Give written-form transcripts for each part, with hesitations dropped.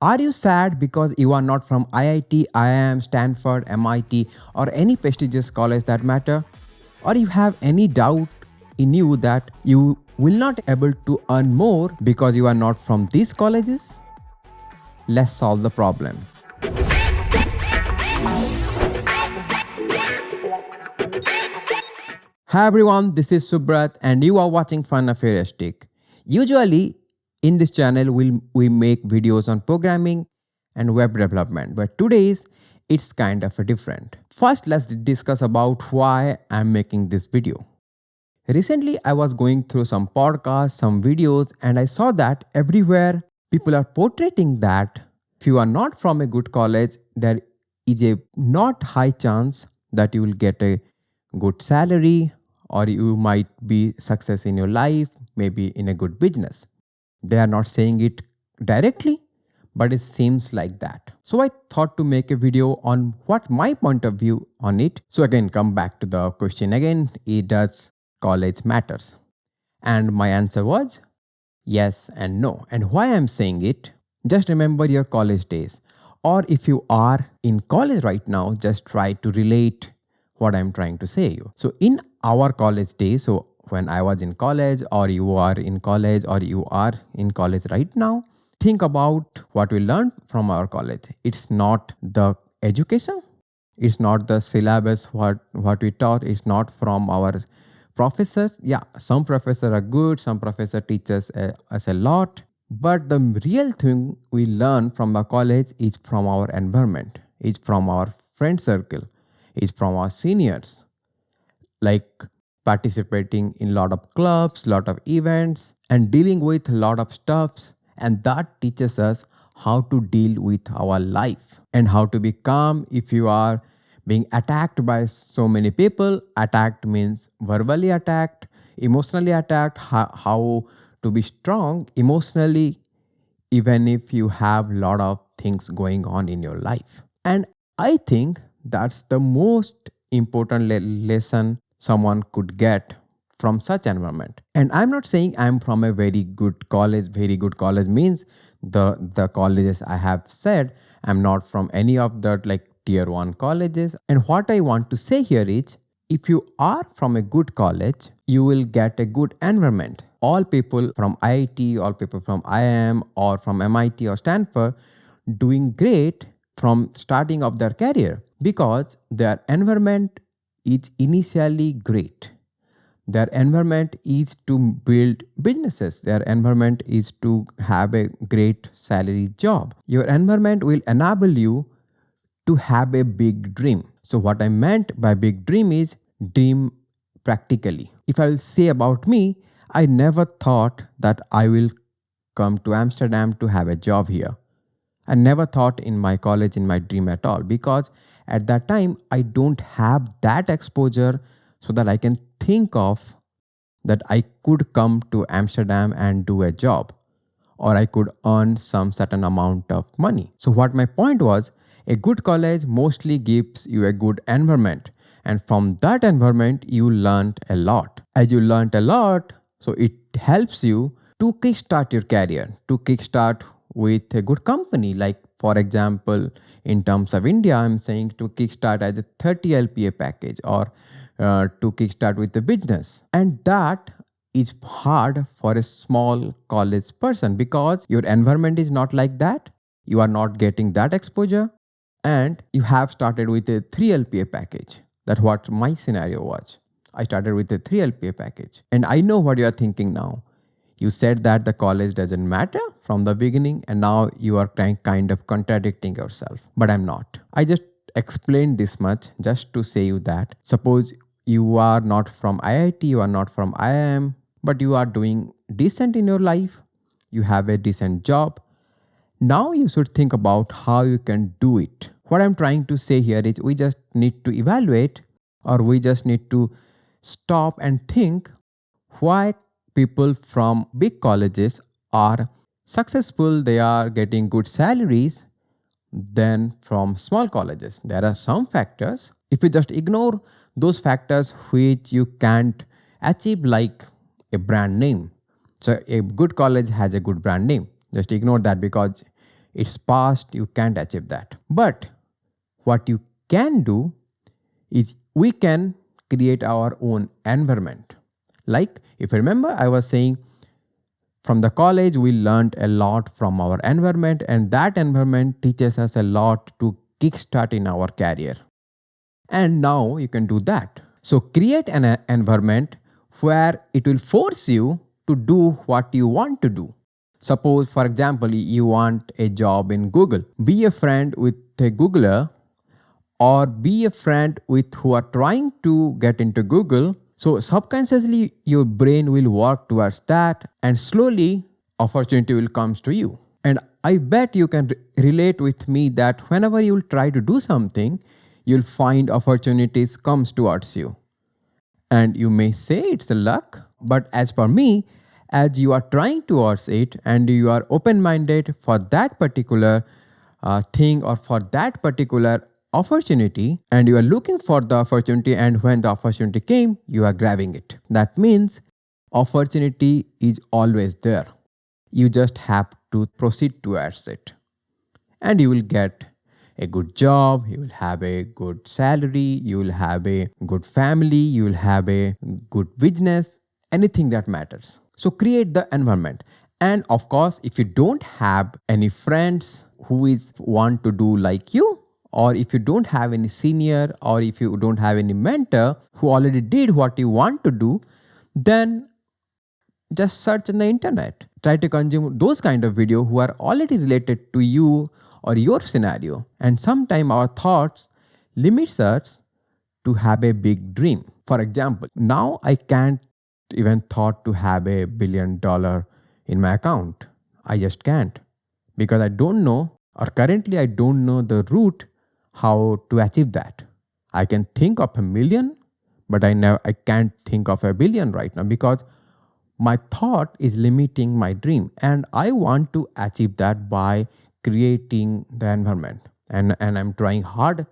Are you sad because you are not from IIT, IIM, Stanford, MIT, or any prestigious college that matter? Or you have any doubt in you that you will not able to earn more because you are not from these colleges? Let's solve the problem. Hi everyone, this is Subrat and you are watching Fun Affairistic. Usually in this channel we make videos on programming and web development, but today's it's kind of a different. First, let's discuss about why I'm making this video. Recently I was going through some podcasts, some videos, and I saw that everywhere people are portraying that if you are not from a good college, there is a not high chance that you will get a good salary or you might be success in your life, maybe in a good business. They are not saying it directly, but it seems like that. So I thought to make a video on what my point of view on it. So again, come back to the question again, does college matters? And my answer was yes and no. And why I'm saying it, just remember your college days. Or if you are in college right now, just try to relate what I'm trying to say you. So in our college days, so when I was in college or you are in college or you are in college right now, think about what we learned from our college. It's not the education, it's not the syllabus what we taught, it's not from our professors. Yeah, some professors are good, some professor teaches us a lot, but the real thing we learn from the college is from our environment, is from our friend circle, is from our seniors, like participating in lot of clubs, lot of events, and dealing with a lot of stuffs. And that teaches us how to deal with our life and how to be calm if you are being attacked by so many people. Attacked means verbally attacked, emotionally attacked, how to be strong emotionally even if you have a lot of things going on in your life. And I think that's the most important lesson someone could get from such environment. And I'm not saying I'm from a very good college. Very good college means the colleges I have said. I'm not from any of the like tier 1 colleges. And what I want to say here is, if you are from a good college, you will get a good environment. All people from IIT, all people from IIM or from MIT or Stanford doing great from starting of their career because their environment is initially great. Their environment is to build businesses. Their environment is to have a great salary job. Your environment will enable you to have a big dream. So what I meant by big dream is dream practically. If I will say about me, I never thought that I will come to Amsterdam to have a job here. I never thought in my college in my dream at all because at that time I don't have that exposure so that I can think of that I could come to Amsterdam and do a job or I could earn some certain amount of money. So what my point was, a good college mostly gives you a good environment, and from that environment you learned a lot. As you learned a lot, so it helps you to kickstart your career, to kickstart with a good company. Like for example, in terms of India, I'm saying to kickstart as a 30 LPA package or to kickstart with a business. And that is hard for a small college person because your environment is not like that. You are not getting that exposure and you have started with a 3 LPA package. That's what my scenario was. I started with a 3 LPA package. And I know what you are thinking now. You said that the college doesn't matter from the beginning and now you are kind of contradicting yourself. But I'm not. I just explained this much just to say you that suppose you are not from IIT, you are not from IIM, but you are doing decent in your life, you have a decent job. Now you should think about how you can do it. What I'm trying to say here is we just need to evaluate or we just need to stop and think why people from big colleges are successful, they are getting good salaries than from small colleges. There are some factors. If you just ignore those factors which you can't achieve, like a brand name. So a good college has a good brand name. Just ignore that because it's past, you can't achieve that. But what you can do is we can create our own environment. Like, if you remember, I was saying from the college, we learned a lot from our environment, and that environment teaches us a lot to kickstart in our career. And now you can do that. So create an environment where it will force you to do what you want to do. Suppose, for example, you want a job in Google. Be a friend with a Googler, or be a friend with who are trying to get into Google. So subconsciously, your brain will work towards that, and slowly opportunity will come to you. And I bet you can relate with me that whenever you will try to do something, you'll find opportunities comes towards you. And you may say it's a luck, but as for me, as you are trying towards it and you are open-minded for that particular thing or for that particular opportunity, and you are looking for the opportunity, and when the opportunity came, you are grabbing it. That means opportunity is always there. You just have to proceed towards it, and you will get a good job, you will have a good salary, you will have a good family, you will have a good business, anything that matters. So create the environment. And of course, if you don't have any friends who is want to do like you, or if you don't have any senior, or if you don't have any mentor who already did what you want to do, then just search in the internet. Try to consume those kind of video who are already related to you or your scenario. And sometimes our thoughts limits us to have a big dream. For example, now I can't even thought to have $1 billion in my account. I just can't, because I don't know, or currently I don't know the route how to achieve that. I can think of 1 million, but I can't think of 1 billion right now, because my thought is limiting my dream, and I want to achieve that by creating the environment, and I'm trying hard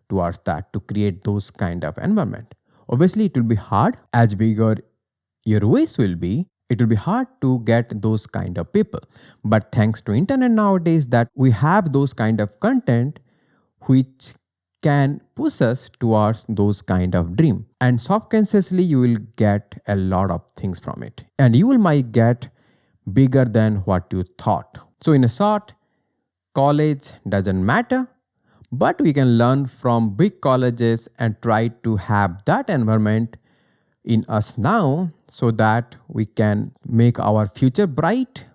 towards that to create those kind of environment. Obviously it will be hard. As bigger your wish will be, it will be hard to get those kind of people. But thanks to internet nowadays, that we have those kind of content which can push us towards those kind of dream, and subconsciously you will get a lot of things from it, and you will might get bigger than what you thought. So in a short, college doesn't matter, but we can learn from big colleges and try to have that environment in us now, so that we can make our future bright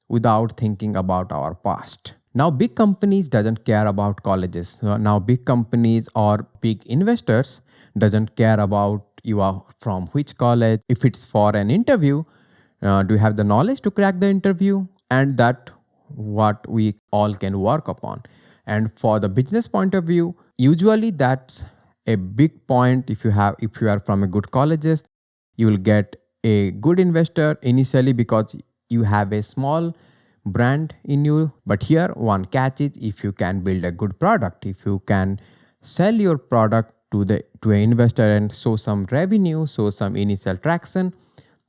without thinking about our past. Now big companies doesn't care about colleges. Now big companies or big investors doesn't care about you are from which college. If it's for an interview, do you have the knowledge to crack the interview? And that what we all can work upon. And for the business point of view, usually that's a big point. If you are from a good colleges, you will get a good investor initially, because you have a small brand in you. But here one catch is, if you can build a good product, if you can sell your product to an investor and show some revenue, show some initial traction,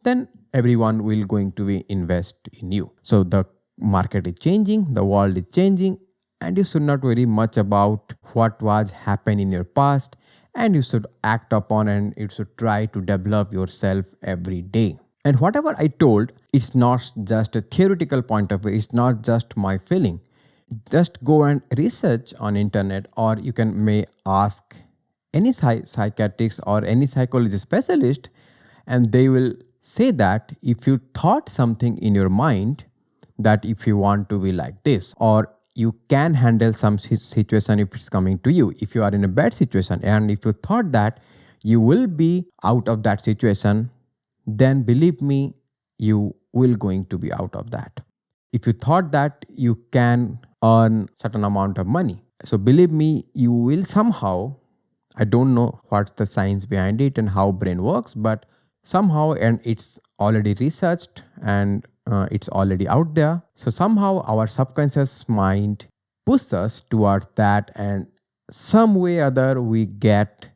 then everyone will going to be invest in you. So the market is changing, the world is changing, and you should not worry much about what was happened in your past, and you should act upon, and you should try to develop yourself every day. And whatever I told, it's not just a theoretical point of view, it's not just my feeling. Just go and research on internet, or you may ask any psychiatrist or any psychology specialist, and they will say that if you thought something in your mind, that if you want to be like this, or you can handle some situation if it's coming to you, if you are in a bad situation, and if you thought that you will be out of that situation, then believe me, you will going to be out of that. If you thought that you can earn certain amount of money, so believe me, you will somehow, I don't know what's the science behind it and how brain works, but somehow, and it's already researched and it's already out there. So somehow our subconscious mind pushes us towards that, and some way or other we get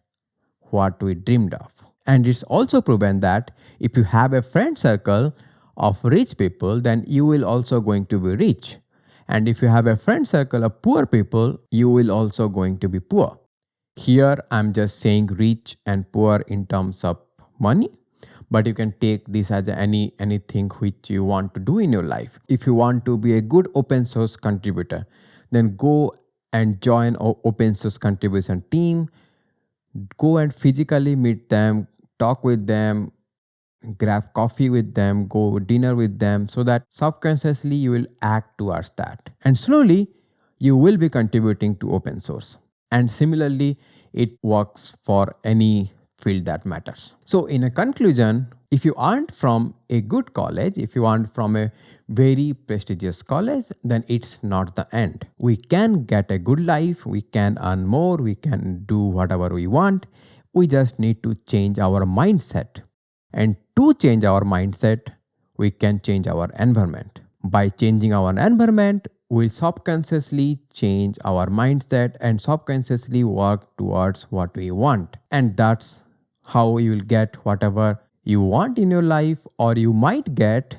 what we dreamed of. And it's also proven that if you have a friend circle of rich people, then you will also going to be rich. And if you have a friend circle of poor people, you will also going to be poor. Here I'm just saying rich and poor in terms of money, but you can take this as anything which you want to do in your life. If you want to be a good open source contributor, then go and join our open source contribution team. Go and physically meet them, talk with them, grab coffee with them, go dinner with them, so that subconsciously you will act towards that. And slowly you will be contributing to open source. And similarly, it works for any field that matters. So in a conclusion, if you aren't from a good college, if you aren't from a very prestigious college, then it's not the end. We can get a good life, we can earn more, we can do whatever we want. We just need to change our mindset. And to change our mindset, we can change our environment. By changing our environment, we'll subconsciously change our mindset and subconsciously work towards what we want. And that's how you will get whatever you want in your life, or you might get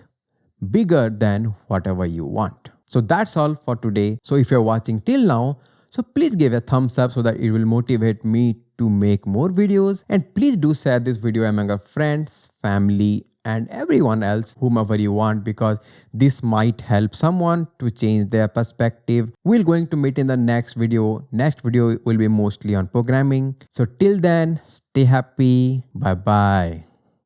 bigger than whatever you want. So that's all for today. So if you're watching till now, so please give a thumbs up so that it will motivate me to make more videos. And please do share this video among your friends, family, and everyone else, whomever you want, because this might help someone to change their perspective. We're going to meet in the next video. Next video will be mostly on programming. So till then, stay happy. Bye bye.